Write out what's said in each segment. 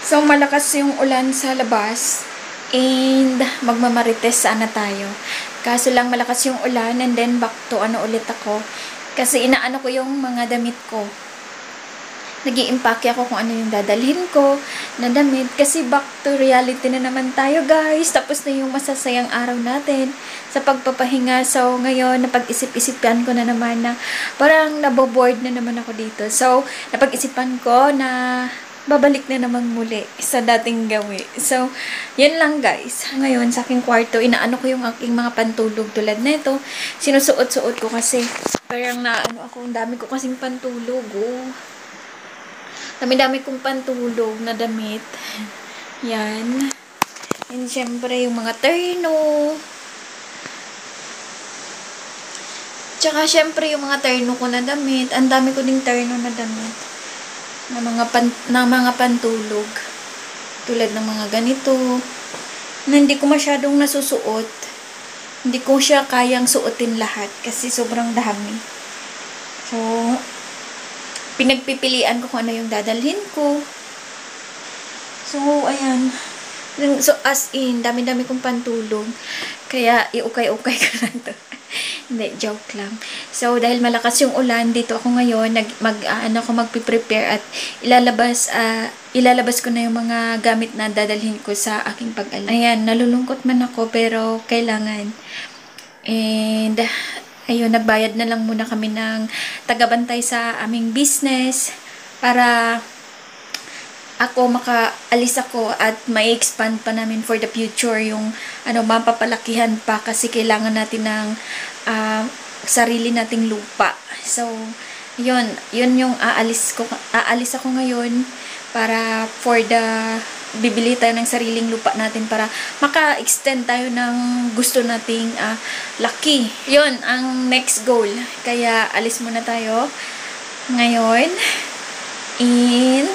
So, malakas yung ulan sa labas. And, magmamarites sana tayo. Kaso lang malakas yung ulan. And then, back to ulit ako. Kasi inaano ko yung mga damit ko. Nag-i-impake ako kung ano yung dadalhin ko na damit. Kasi back to reality na naman tayo, guys. Tapos na yung masasayang araw natin sa pagpapahinga. So, ngayon, napag-isip-isipan ko na naman na parang naboboard na naman ako dito. So, napag-isipan ko na babalik na naman muli sa dating gawi. So, yun lang, guys. Ngayon, sa aking kwarto, inaano ko yung aking mga pantulog tulad nito. Sinusuot-suot ko kasi parang naano ako, ang dami ko kasing pantulog, oh. Dami-dami kong pantulog na damit. Yan. And syempre, yung mga terno. Tsaka syempre, yung mga terno ko na damit. Ang dami ko ding terno na damit. Na mga pantulog. Tulad ng mga ganito. Na hindi ko masyadong nasusuot. Hindi ko siya kayang suotin lahat. Kasi sobrang dami. So, pinagpipilian ko kung ano yung dadalhin ko. So, ayan. So, as in, dami-dami kong pantulog. Kaya, iukay-ukay ko na to. Hindi, joke lang. So, dahil malakas yung ulan, dito ako ngayon, magpiprepare at ilalabas ko na yung mga gamit na dadalhin ko sa aking pag-alala. Ayan, nalulungkot man ako, pero kailangan. And, ayun, nagbayad na lang muna kami ng tagabantay sa aming business para makaalis ako at ma-expand pa namin for the future yung mapapalakihan pa kasi kailangan natin ng sarili nating lupa. So, yun yung aalis ako ngayon para bibili tayo ng sariling lupa natin para maka-extend tayo ng gusto nating laki. Yun ang next goal. Kaya alis muna tayo ngayon. And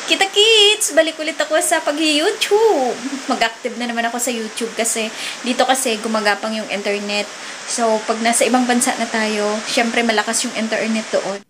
kita-kits! Balik ulit ako sa pag-YouTube. Mag-active na naman ako sa YouTube kasi dito kasi gumagapang yung internet. So, pag nasa ibang bansa na tayo, syempre malakas yung internet doon.